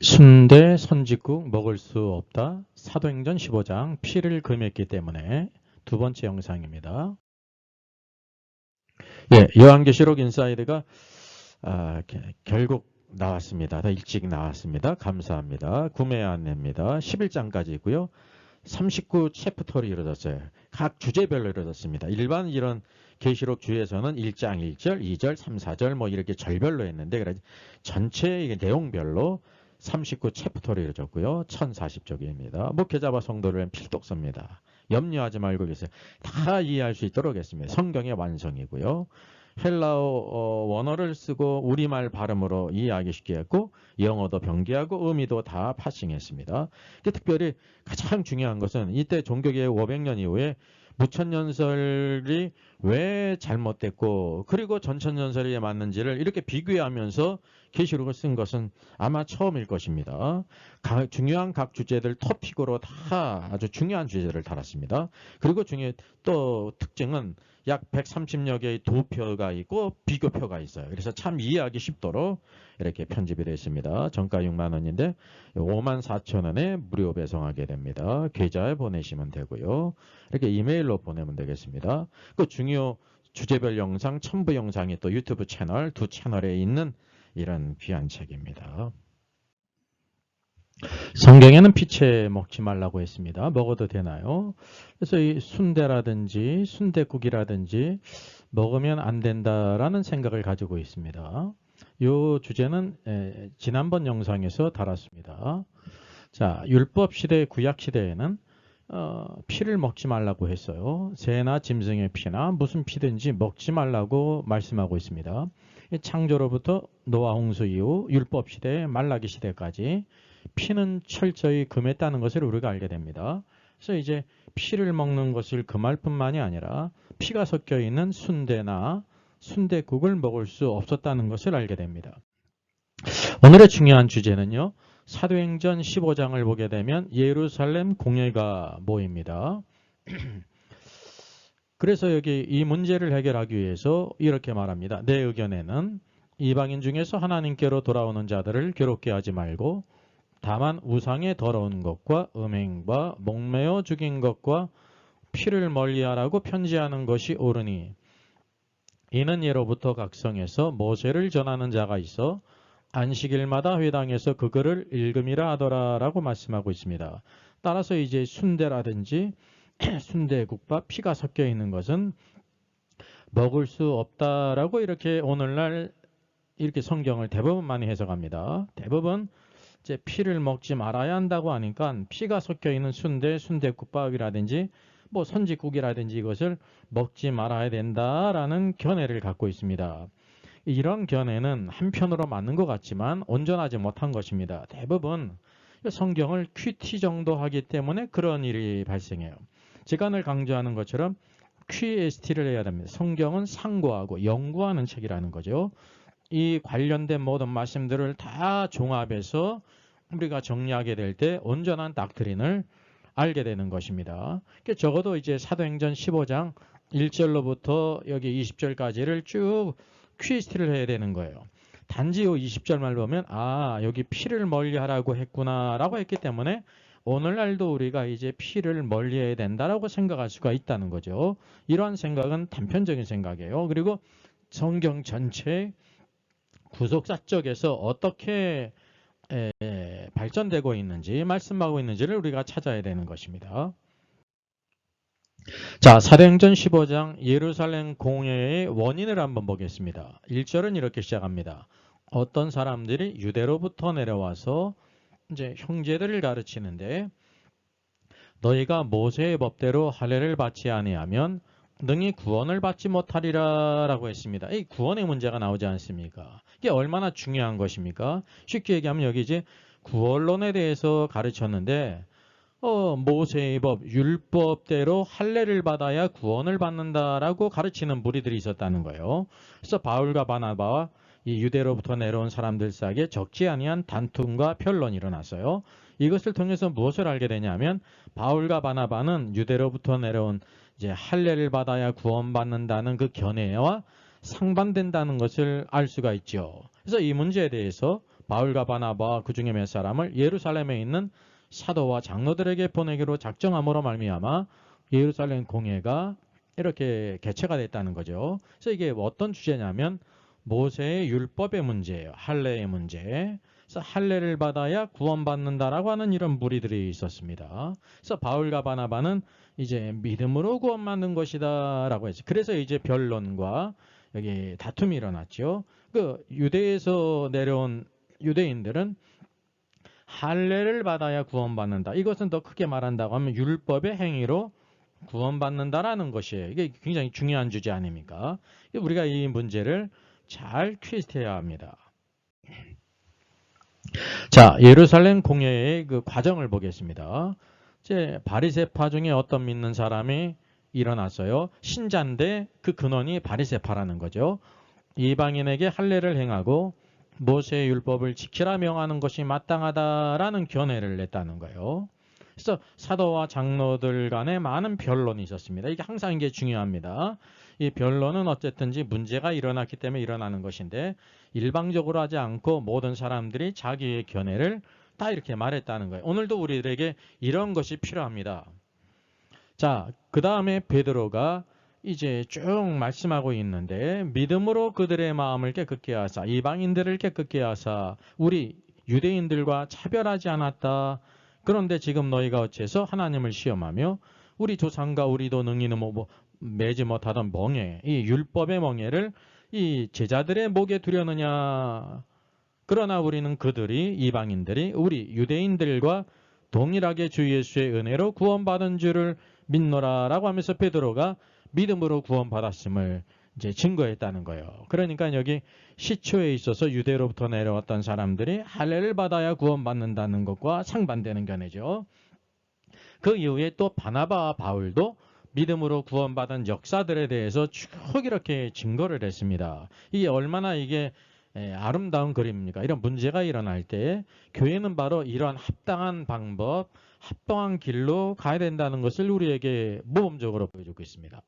순대 선짓국 먹을 수 없다. 사도행전 15장 피를 금했기 때문에 두 번째 영상입니다. 요한계시록 인사이드가 결국 나왔습니다. 더 일찍 나왔습니다. 감사합니다. 구매 안내입니다. 11장까지 있고요. 39 챕터로 이루어졌어요. 각 주제별로 이루어졌습니다. 일반 이런 계시록 주에서는 1장 1절, 2절, 3, 4절 뭐 이렇게 절별로 했는데 그래서 전체 내용별로 39 챕터로 이루어졌고요. 1040쪽입니다. 목회자와 성도를 필독서입니다. 염려하지 말고 계세요. 다 이해할 수 있도록 했습니다. 성경의 완성이고요. 헬라어 원어를 쓰고 우리말 발음으로 이해하기 쉽게 했고 영어도 병기하고 의미도 다 파싱했습니다. 특별히 가장 중요한 것은 이때 종교개혁 500년 이후에 무천년설이 왜 잘못됐고 그리고 전천년설이 맞는지를 이렇게 비교하면서 계시록을 쓴 것은 아마 처음일 것입니다. 중요한 각 주제들 토픽으로 다 아주 중요한 주제를 달았습니다. 그리고 또 특징은 약 130여 개의 도표가 있고 비교표가 있어요. 그래서 참 이해하기 쉽도록 이렇게 편집이 되어 있습니다. 정가 6만 원인데 5만 4천 원에 무료 배송하게 됩니다. 계좌에 보내시면 되고요. 이렇게 이메일로 보내면 되겠습니다. 그 중요 주제별 영상, 첨부 영상이 또 유튜브 채널 두 채널에 있는 이런 귀한 책입니다. 성경에는 피채 먹지 말라고 했습니다. 먹어도 되나요? 그래서 이 순대라든지 순대국이라든지 먹으면 안 된다라는 생각을 가지고 있습니다. 이 주제는 지난번 영상에서 다뤘습니다. 자, 율법 시대, 구약 시대에는 피를 먹지 말라고 했어요. 새나 짐승의 피나 무슨 피든지 먹지 말라고 말씀하고 있습니다. 창조로부터 노아 홍수 이후 율법 시대, 말라기 시대까지 피는 철저히 금했다는 것을 우리가 알게 됩니다. 그래서 이제 피를 먹는 것을 금할 뿐만이 아니라 피가 섞여 있는 순대나 순대국을 먹을 수 없었다는 것을 알게 됩니다. 오늘의 중요한 주제는요. 사도행전 15장을 보게 되면 예루살렘 공회가 모입니다. 그래서 여기 이 문제를 해결하기 위해서 이렇게 말합니다. 내 의견에는 이방인 중에서 하나님께로 돌아오는 자들을 괴롭게 하지 말고 다만 우상의 더러운 것과 음행과 목매어 죽인 것과 피를 멀리하라고 편지하는 것이 옳으니 이는 예로부터 각성에서 모세를 전하는 자가 있어 안식일마다 회당에서 그 글을 읽음이라 하더라라고 말씀하고 있습니다. 따라서 이제 순대라든지 순대국밥 피가 섞여 있는 것은 먹을 수 없다라고 이렇게 오늘날 이렇게 성경을 대부분 많이 해석합니다. 대부분 이제 피를 먹지 말아야 한다고 하니까 피가 섞여 있는 순대, 순대국밥이라든지 뭐 선지국이라든지 이것을 먹지 말아야 된다라는 견해를 갖고 있습니다. 이런 견해는 한편으로 맞는 것 같지만 온전하지 못한 것입니다. 대부분 성경을 퀴티 정도 하기 때문에 그런 일이 발생해요. 제가 늘 강조하는 것처럼 QST를 해야 됩니다. 성경은 상고하고 연구하는 책이라는 거죠. 이 관련된 모든 말씀들을 다 종합해서 우리가 정리하게 될 때 온전한 닥트린을 알게 되는 것입니다. 적어도 이제 사도행전 15장 1절로부터 여기 20절까지를 쭉 QST를 해야 되는 거예요. 단지 이 20절만 보면 여기 피를 멀리하라고 했구나라고 했기 때문에 오늘날도 우리가 이제 피를 멀리해야 된다라고 생각할 수가 있다는 거죠. 이러한 생각은 단편적인 생각이에요. 그리고 성경 전체 구속사 쪽에서 어떻게 발전되고 있는지 말씀하고 있는지를 우리가 찾아야 되는 것입니다. 자, 사도행전 15장 예루살렘 공회의 원인을 한번 보겠습니다. 1절은 이렇게 시작합니다. 어떤 사람들이 유대로부터 내려와서 이제 형제들을 가르치는데 너희가 모세의 법대로 할례를 받지 아니하면 능히 구원을 받지 못하리라라고 했습니다. 이 구원의 문제가 나오지 않습니까? 이게 얼마나 중요한 것입니까? 쉽게 얘기하면 여기 이제 구원론에 대해서 가르쳤는데 모세의 법, 율법대로 할례를 받아야 구원을 받는다라고 가르치는 무리들이 있었다는 거예요. 그래서 바울과 바나바와 이 유대로부터 내려온 사람들 사이에 적지 아니한 단툼과 변론이 일어났어요. 이것을 통해서 무엇을 알게 되냐면 바울과 바나바는 유대로부터 내려온 이제 할례를 받아야 구원받는다는 그 견해와 상반된다는 것을 알 수가 있죠. 그래서 이 문제에 대해서 바울과 바나바와 그 중에 몇 사람을 예루살렘에 있는 사도와 장로들에게 보내기로 작정함으로 말미암아 예루살렘 공회가 이렇게 개최가 됐다는 거죠. 그래서 이게 어떤 주제냐면 모세의 율법의 문제예요. 할례의 문제. 그래서 할례를 받아야 구원받는다라고 하는 이런 무리들이 있었습니다. 그래서 바울과 바나바는 이제 믿음으로 구원받는 것이다라고 했어요. 그래서 이제 변론과 여기 다툼이 일어났죠. 그 유대에서 내려온 유대인들은 할례를 받아야 구원받는다. 이것은 더 크게 말한다고 하면 율법의 행위로 구원받는다라는 것이에요. 이게 굉장히 중요한 주제 아닙니까? 우리가 이 문제를 잘 퀴즈해야 합니다. 자, 예루살렘 공회의 그 과정을 보겠습니다. 이제 바리새파 중에 어떤 믿는 사람이 일어났어요. 신자인데 그 근원이 바리새파라는 거죠. 이방인에게 할례를 행하고 모세의 율법을 지키라 명하는 것이 마땅하다라는 견해를 냈다는 거예요. 그래서 사도와 장로들 간에 많은 변론이 있었습니다. 이게 항상 이게 중요합니다. 이 변론은 어쨌든지 문제가 일어났기 때문에 일어나는 것인데 일방적으로 하지 않고 모든 사람들이 자기의 견해를 다 이렇게 말했다는 거예요. 오늘도 우리들에게 이런 것이 필요합니다. 자, 그 다음에 베드로가 이제 쭉 말씀하고 있는데 믿음으로 그들의 마음을 깨끗게 하사 이방인들을 깨끗게 하사 우리 유대인들과 차별하지 않았다. 그런데 지금 너희가 어째서 하나님을 시험하며 우리 조상과 우리도 능히는 매지 못하던 멍에 이 율법의 멍에를 이 제자들의 목에 두려느냐. 그러나 우리는 그들이 이방인들이 우리 유대인들과 동일하게 주 예수의 은혜로 구원받은 줄을 믿노라라고 하면서 베드로가 믿음으로 구원받았음을 이제 증거했다는 거예요. 그러니까 여기 시초에 있어서 유대로부터 내려왔던 사람들이 할례를 받아야 구원받는다는 것과 상반되는 견해죠. 그 이후에 또 바나바와 바울도 믿음으로 구원받은 역사들에 대해서 쭉 이렇게 증거를 했습니다. 이게 얼마나 이게 아름다운 그림입니까? 이런 문제가 일어날 때 교회는 바로 이런 합당한 방법, 합당한 길로 가야 된다는 것을 우리에게 모범적으로 보여주고 있습니다.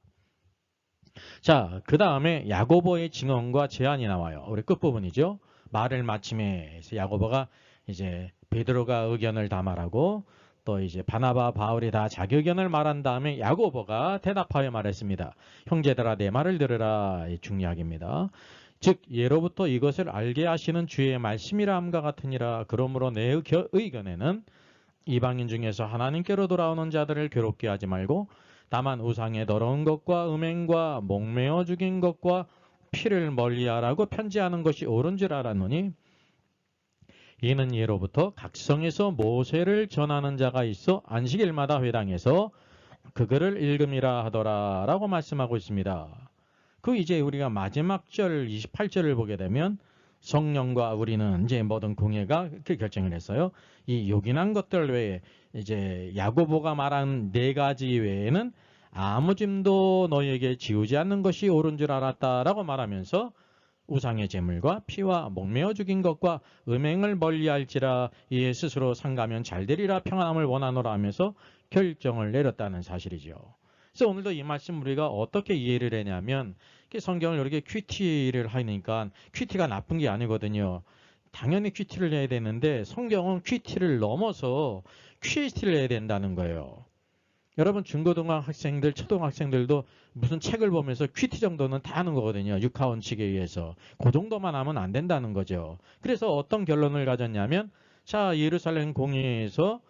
자, 그 다음에 야고보의 증언과 제안이 나와요. 우리 끝부분이죠. 말을 마침에 야고보가 이제 베드로가 의견을 다 말하고 또 이제 바나바, 바울이 다 자기 의견을 말한 다음에 야고보가 대답하여 말했습니다. 형제들아 내 말을 들으라. 중이야기입니다. 즉 예로부터 이것을 알게 하시는 주의 말씀이라 함과 같으니라. 그러므로 내 의견에는 이방인 중에서 하나님께로 돌아오는 자들을 괴롭게 하지 말고 다만 우상의 더러운 것과 음행과 목매어 죽인 것과 피를 멀리하라고 편지하는 것이 옳은 줄 알았노니 이는 예로부터 각성에서 모세를 전하는 자가 있어 안식일마다 회당에서 그거를 읽음이라 하더라 라고 말씀하고 있습니다. 그 이제 우리가 마지막 절 28절을 보게 되면 성령과 우리는 이제 모든 공회가 그 결정을 했어요. 이 요긴한 것들 외에 이제 야고보가 말한 4가지 외에는 아무 짐도 너희에게 지우지 않는 것이 옳은 줄 알았다라고 말하면서 우상의 제물과 피와 목매어 죽인 것과 음행을 멀리할지라 이에 스스로 상가면 잘되리라 평안함을 원하노라 하면서 결정을 내렸다는 사실이죠. 그래서 오늘도 이 말씀 우리가 어떻게 이해를 했냐면 성경을 이렇게 큐티를 하니까 큐티가 나쁜 게 아니거든요. 당연히 큐티를 해야 되는데 성경은 큐티를 넘어서 퀴즈티를 해야 된다는 거예요. 여러분 중고등학생들, 초등학생들도 무슨 책을 보면서 퀴티 정도는 다 하는 거거든요. 육하원칙에 의해서. 그 정도만 하면 안 된다는 거죠. 그래서 어떤 결론을 가졌냐면 자 예루살렘 공회에서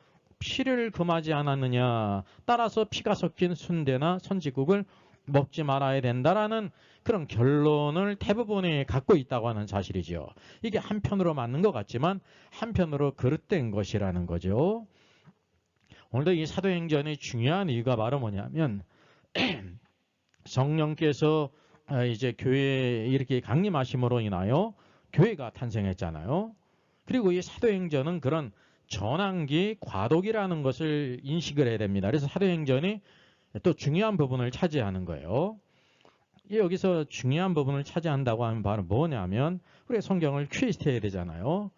피를 금하지 않았느냐. 따라서 피가 섞인 순대나 선지국을 먹지 말아야 된다라는 그런 결론을 대부분이 갖고 있다고 하는 사실이죠. 이게 한편으로 맞는 것 같지만 한편으로 그릇된 것이라는 거죠. 오늘도 이 사도행전의 중요한 이유가 바로 뭐냐면 성령께서 이제 교회에 이렇게 강림하심으로 인하여 교회가 탄생했잖아요. 그리고 이 사도행전은 그런 전환기, 과도기라는 것을 인식을 해야 됩니다. 그래서 사도행전이 또 중요한 부분을 차지하는 거예요. 여기서 중요한 부분을 차지한다고 하면 바로 뭐냐면 우리 성경을 퀴즈해야 되잖아요.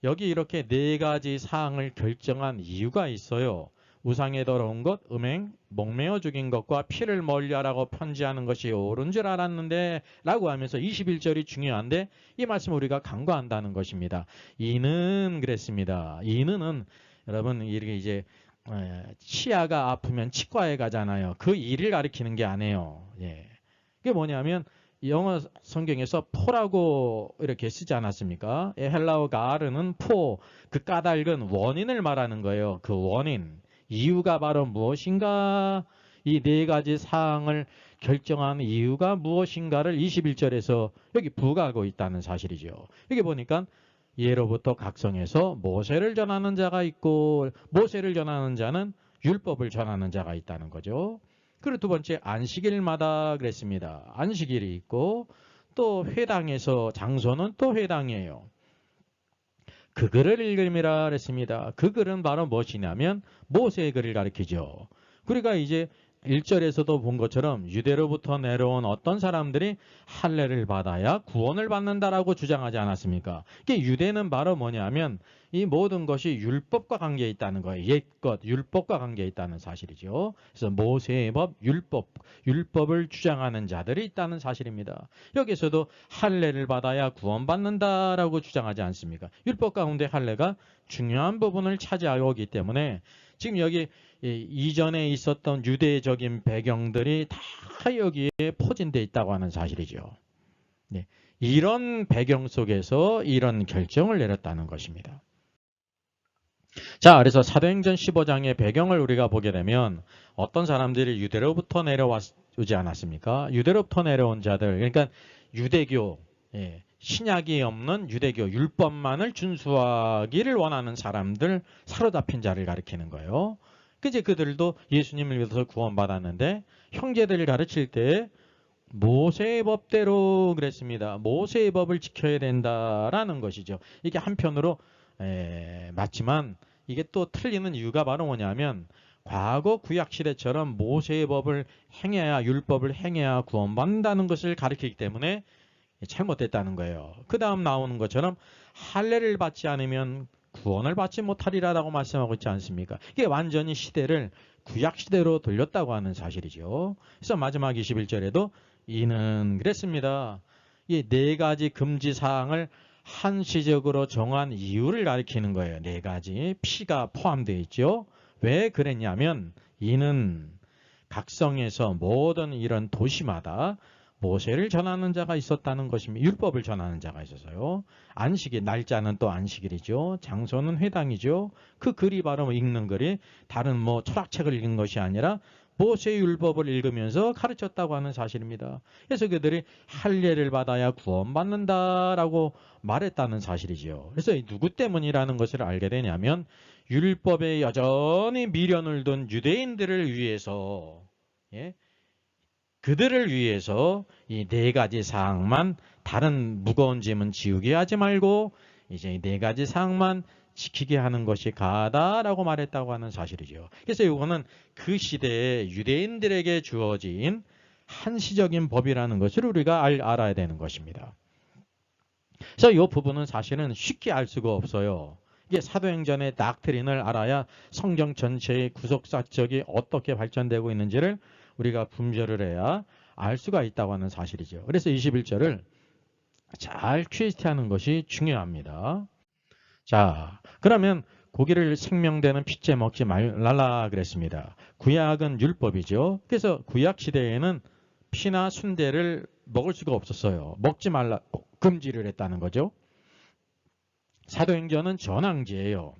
여기 이렇게 4가지 사항을 결정한 이유가 있어요. 우상에 더러운 것, 음행, 목매어 죽인 것과 피를 멀리하라고 편지하는 것이 옳은 줄 알았는데 라고 하면서 21절이 중요한데 이 말씀을 우리가 간과한다는 것입니다. 이는 그랬습니다. 이는은 여러분 이렇게 이제 치아가 아프면 치과에 가잖아요. 그 이를 가리키는 게 아니에요. 예. 그게 뭐냐면 영어 성경에서 포라고 이렇게 쓰지 않았습니까? 헬라어 가르는 포, 그 까닭은 원인을 말하는 거예요. 그 원인. 이유가 바로 무엇인가? 이 네 가지 사항을 결정한 이유가 무엇인가를 21절에서 여기 부각하고 있다는 사실이죠. 여기 보니까 예로부터 각성해서 모세를 전하는 자가 있고 모세를 전하는 자는 율법을 전하는 자가 있다는 거죠. 그리고 두 번째 안식일마다 그랬습니다. 안식일이 있고 또 회당에서 장소는 또 회당이에요. 그 글을 읽음이라 그랬습니다. 그 글은 바로 무엇이냐면 모세의 글을 가리키죠. 우리가 이제 1절에서도 본 것처럼 유대로부터 내려온 어떤 사람들이 할례를 받아야 구원을 받는다라고 주장하지 않았습니까? 이게 유대는 바로 뭐냐면 이 모든 것이 율법과 관계에 있다는 거예요. 옛것, 율법과 관계에 있다는 사실이죠. 그래서 모세의 법, 율법을 주장하는 자들이 있다는 사실입니다. 여기서도 할례를 받아야 구원받는다라고 주장하지 않습니까? 율법 가운데 할례가 중요한 부분을 차지하고 있기 때문에 지금 여기 이전에 있었던 유대적인 배경들이 다 여기에 포진되어 있다고 하는 사실이죠. 네. 이런 배경 속에서 이런 결정을 내렸다는 것입니다. 자, 그래서 사도행전 15장의 배경을 우리가 보게 되면 어떤 사람들이 유대로부터 내려오지 않았습니까? 유대로부터 내려온 자들, 그러니까 유대교, 신약이 없는 유대교, 율법만을 준수하기를 원하는 사람들, 사로잡힌 자를 가리키는 거예요. 그제 그들도 예수님을 믿어서 구원받았는데 형제들을 가르칠 때 모세의 법대로 그랬습니다. 모세의 법을 지켜야 된다라는 것이죠. 이게 한편으로 맞지만 이게 또 틀리는 이유가 바로 뭐냐면 과거 구약시대처럼 모세의 법을 행해야 율법을 행해야 구원받는다는 것을 가르치기 때문에 잘못됐다는 거예요. 그 다음 나오는 것처럼 할례를 받지 않으면 구원을 받지 못하리라고 말씀하고 있지 않습니까? 이게 완전히 시대를 구약시대로 돌렸다고 하는 사실이죠. 그래서 마지막 21절에도 이는 그랬습니다. 이 네 가지 금지 사항을 한시적으로 정한 이유를 가리키는 거예요. 네 가지 피가 포함되어 있죠. 왜 그랬냐면 이는 각성에서 모든 이런 도시마다 모세를 전하는 자가 있었다는 것입니다. 율법을 전하는 자가 있어서요. 안식일, 날짜는 또 안식일이죠. 장소는 회당이죠. 그 글이 바로 읽는 글이 다른 철학책을 읽은 것이 아니라 모세의 율법을 읽으면서 가르쳤다고 하는 사실입니다. 그래서 그들이 할례를 받아야 구원받는다라고 말했다는 사실이죠. 그래서 누구 때문이라는 것을 알게 되냐면 율법에 여전히 미련을 둔 유대인들을 위해서 그들을 위해서 이 네 가지 사항만 다른 무거운 짐은 지우게 하지 말고 이제 이 네 가지 사항만 지키게 하는 것이 가다라고 말했다고 하는 사실이죠. 그래서 이거는 그 시대에 유대인들에게 주어진 한시적인 법이라는 것을 우리가 알아야 되는 것입니다. 그래서 이 부분은 사실은 쉽게 알 수가 없어요. 이게 사도행전의 닥트린을 알아야 성경 전체의 구속사적이 어떻게 발전되고 있는지를 우리가 분별을 해야 알 수가 있다고 하는 사실이죠. 그래서 21절을 잘 퀴즈하는 것이 중요합니다. 자, 그러면 고기를 생명되는 피째 먹지 말라 그랬습니다. 구약은 율법이죠. 그래서 구약 시대에는 피나 순대를 먹을 수가 없었어요. 먹지 말라 금지를 했다는 거죠. 사도행전은 전황지예요.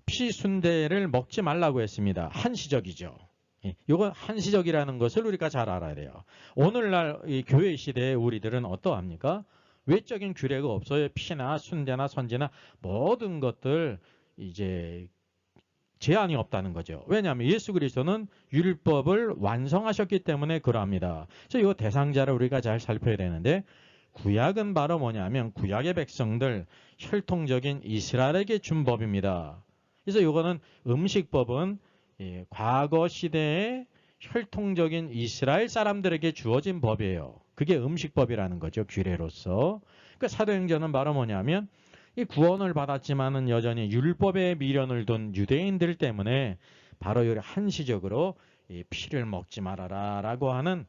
피 순대를 먹지 말라고 했습니다. 한시적이죠. 이건 한시적이라는 것을 우리가 잘 알아야 돼요. 오늘날 이 교회 시대에 우리들은 어떠합니까? 외적인 규례가 없어요. 피나 순대나 선지나 모든 것들 이제 제한이 없다는 거죠. 왜냐하면 예수 그리스도는 율법을 완성하셨기 때문에 그러합니다. 그래서 이 대상자를 우리가 잘 살펴야 되는데 구약은 바로 뭐냐면 구약의 백성들 혈통적인 이스라엘에게 준 법입니다. 그래서 이거는 음식법은 과거 시대에 혈통적인 이스라엘 사람들에게 주어진 법이에요. 그게 음식법이라는 거죠. 규례로서. 그러니까 사도행전은 바로 뭐냐면 이 구원을 받았지만은 여전히 율법에 미련을 둔 유대인들 때문에 바로 이 한시적으로 이 피를 먹지 말아라라고 하는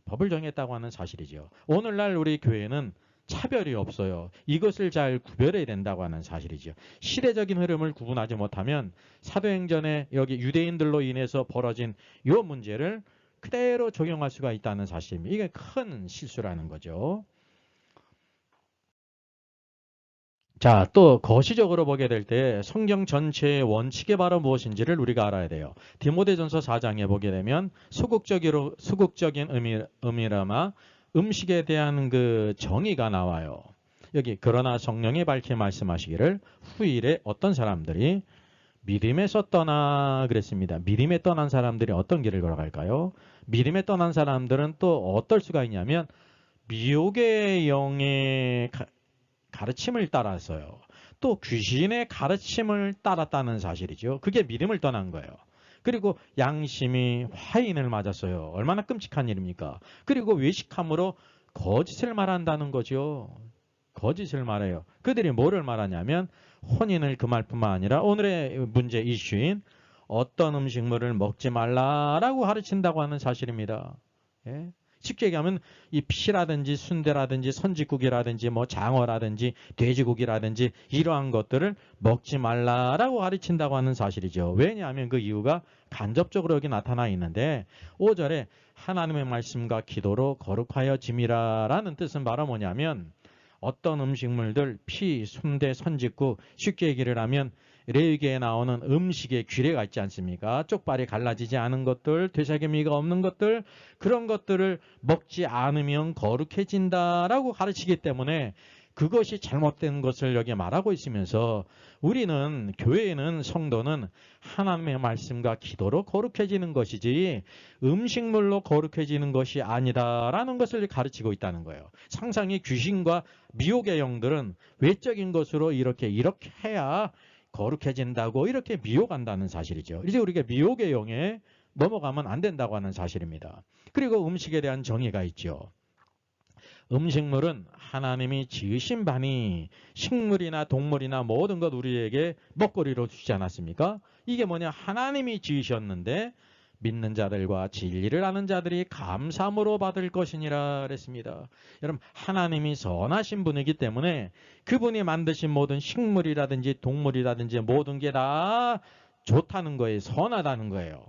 법을 정했다고 하는 사실이죠. 오늘날 우리 교회는 차별이 없어요. 이것을 잘 구별해야 된다고 하는 사실이죠. 시대적인 흐름을 구분하지 못하면 사도행전에 여기 유대인들로 인해서 벌어진 이 문제를 그대로 적용할 수가 있다는 사실입니다. 이게 큰 실수라는 거죠. 자, 또 거시적으로 보게 될 때 성경 전체의 원칙이 바로 무엇인지를 우리가 알아야 돼요. 디모데전서 4장에 보게 되면 소극적인 의미라마 음식에 대한 그 정의가 나와요. 여기 그러나 성령이 밝히 말씀하시기를 후일에 어떤 사람들이 믿음에서 떠나 그랬습니다. 믿음에 떠난 사람들이 어떤 길을 걸어갈까요? 믿음에 떠난 사람들은 또 어떨 수가 있냐면 미혹의 영의 가르침을 따라서요. 또 귀신의 가르침을 따랐다는 사실이죠. 그게 믿음을 떠난 거예요. 그리고 양심이 화인을 맞았어요. 얼마나 끔찍한 일입니까? 그리고 외식함으로 거짓을 말한다는 거죠. 거짓을 말해요. 그들이 뭐를 말하냐면 혼인을 금할 뿐만 아니라 오늘의 문제 이슈인 어떤 음식물을 먹지 말라라고 가르친다고 하는 사실입니다. 예? 쉽게 얘기하면 이 피라든지 순대라든지 선지국이라든지 뭐 장어라든지 돼지고기라든지 이러한 것들을 먹지 말라라고 가르친다고 하는 사실이죠. 왜냐하면 그 이유가 간접적으로 여기 나타나 있는데 5절에 하나님의 말씀과 기도로 거룩하여 짐이라라는 뜻은 바로 뭐냐면 어떤 음식물들 피, 순대, 선지국 쉽게 얘기를 하면 레위기에 나오는 음식의 규례가 있지 않습니까? 쪽발이 갈라지지 않은 것들, 되새김이가 없는 것들 그런 것들을 먹지 않으면 거룩해진다라고 가르치기 때문에 그것이 잘못된 것을 여기 말하고 있으면서 우리는 교회에는 성도는 하나님의 말씀과 기도로 거룩해지는 것이지 음식물로 거룩해지는 것이 아니다라는 것을 가르치고 있다는 거예요. 상상이 귀신과 미혹의 영들은 외적인 것으로 이렇게 해야 거룩해진다고 이렇게 미혹한다는 사실이죠. 이제 우리가 미혹의 영에 넘어가면 안 된다고 하는 사실입니다. 그리고 음식에 대한 정의가 있죠. 음식물은 하나님이 지으신 바니 식물이나 동물이나 모든 것 우리에게 먹거리로 주지 않았습니까? 이게 뭐냐? 하나님이 지으셨는데 믿는 자들과 진리를 아는 자들이 감사함으로 받을 것이니라 그랬습니다. 여러분 하나님이 선하신 분이기 때문에 그분이 만드신 모든 식물이라든지 동물이라든지 모든 게 다 좋다는 거예요. 선하다는 거예요.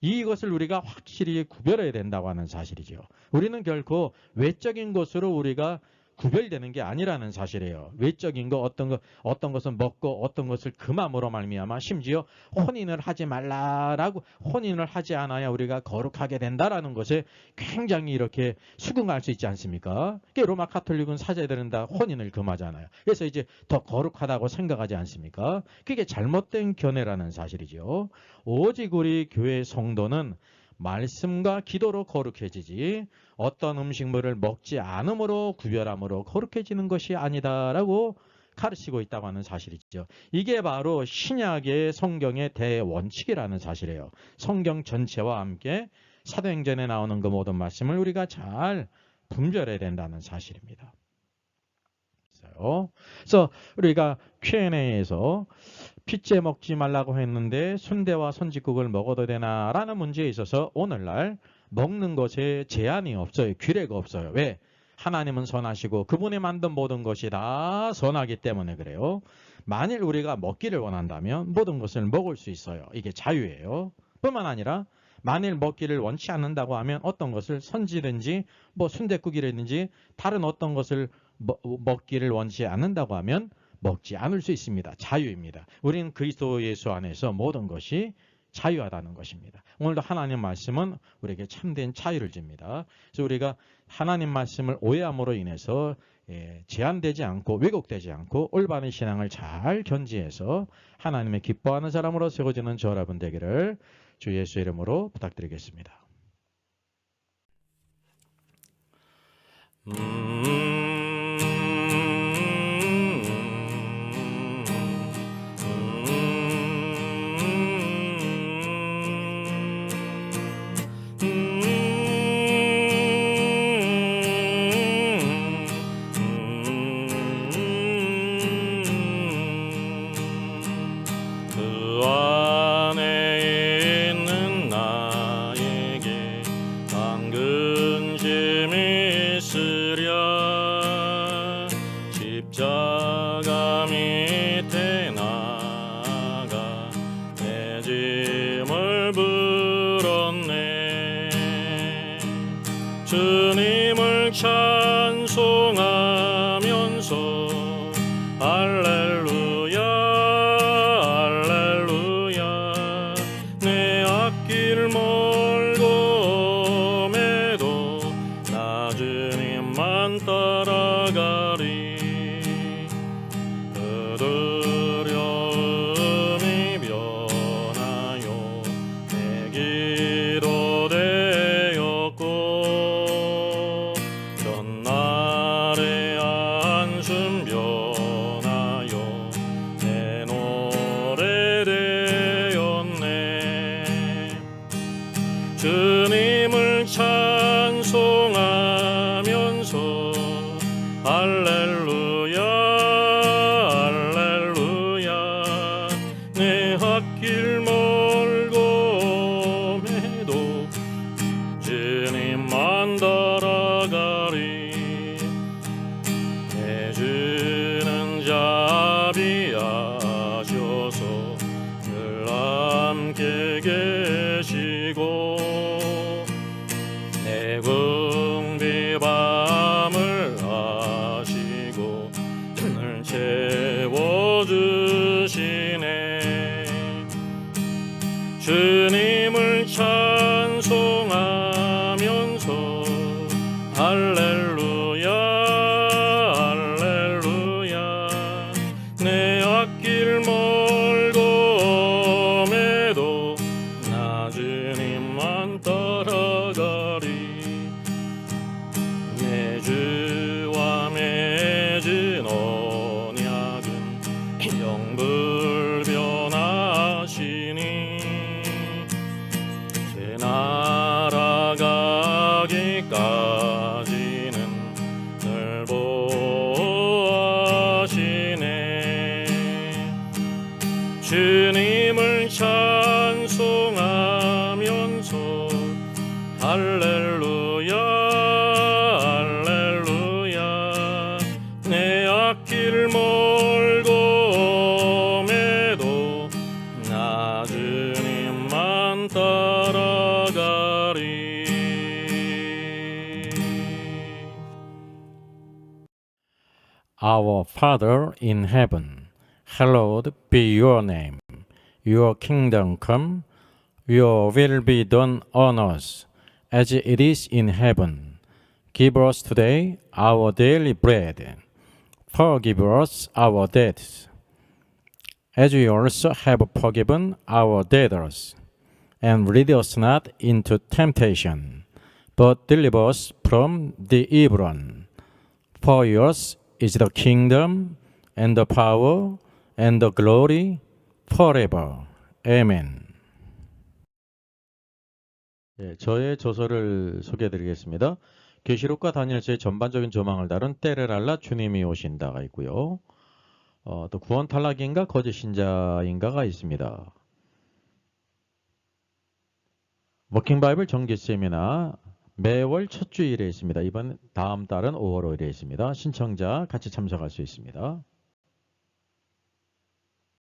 이것을 우리가 확실히 구별해야 된다고 하는 사실이죠. 우리는 결코 외적인 것으로 우리가 구별되는 게 아니라는 사실이에요. 외적인 거 어떤 것은 먹고 어떤 것을 금함으로 말미암아 심지어 혼인을 하지 말라라고 혼인을 하지 않아야 우리가 거룩하게 된다라는 것에 굉장히 이렇게 수긍할 수 있지 않습니까? 로마 카톨릭은 사제들은 다 혼인을 금하잖아요. 그래서 이제 더 거룩하다고 생각하지 않습니까? 그게 잘못된 견해라는 사실이죠. 오직 우리 교회 성도는 말씀과 기도로 거룩해지지 어떤 음식물을 먹지 않음으로 구별함으로 거룩해지는 것이 아니다라고 가르치고 있다고 하는 사실이죠. 이게 바로 신약의 성경의 대원칙이라는 사실이에요. 성경 전체와 함께 사도행전에 나오는 그 모든 말씀을 우리가 잘 분별해야 된다는 사실입니다. 그래서 우리가 Q&A에서 피째 먹지 말라고 했는데 순대와 선지국을 먹어도 되나라는 문제에 있어서 오늘날 먹는 것에 제한이 없어요. 규례가 없어요. 왜? 하나님은 선하시고 그분이 만든 모든 것이 다 선하기 때문에 그래요. 만일 우리가 먹기를 원한다면 모든 것을 먹을 수 있어요. 이게 자유예요. 뿐만 아니라 만일 먹기를 원치 않는다고 하면 어떤 것을 선지든지 뭐 순댓국이라든지 다른 어떤 것을 먹기를 원치 않는다고 하면 먹지 않을 수 있습니다. 자유입니다. 우리는 그리스도 예수 안에서 모든 것이 자유하다는 것입니다. 오늘도 하나님 말씀은 우리에게 참된 자유를 줍니다. 그래서 우리가 하나님 말씀을 오해함으로 인해서 제한되지 않고 왜곡되지 않고 올바른 신앙을 잘 견지해서 하나님의 기뻐하는 사람으로 세워지는 저 여러분 되기를 주 예수 이름으로 부탁드리겠습니다. 그 안에 밑에 나가 내 짐을 불었네. 주님을 찬송하면서 할렐루야 할렐루야. 내 앞길 멀고 매도 나 주님만 따라가리. 그 두려움이 변하여 내 기도 되었고 전날의 한숨 변하여 내 노래 되었네. 주님을 찬송하면서 할렐루야 할렐루야. 내 앞길 멀고 매도 주님만 따라가리. 내 주는 자비하셔서 늘 함께 계시고 내 궁핍함을 아시고 늘 채워주시네. 주님을 찬송하면서 할렐루야 할렐루야. 내 앞길 멀고 매도 나 주님만 따라가리. 내 주와 맺은 언약은 영불변하시니 새 나라 가기까지는 늘 보호하시네. 주님을 찬송하면서 할렐루야 할렐루야. 내 앞길 멀고 매도 나 주님만 따라가리. Our Father in heaven, hallowed be your name. Your kingdom come, your will be done on earth as it is in heaven. Give us today our daily bread. Forgive us our debts, as we also have forgiven our debtors. And lead us not into temptation, but deliver us from the evil one. For yours is the kingdom, and the power, and the glory, forever. Amen. 네, 저의 저서를 소개해드리겠습니다. 계시록과 다니엘서의 전반적인 조망을 다룬 때를 알라 주님이 오신다가 있고요. 또 구원 탈락인가 거짓 신자인가가 있습니다. 워킹 바이블 정기 세미나 매월 첫 주일에 있습니다. 다음 달은 5월 5일에 있습니다. 신청자 같이 참석할 수 있습니다.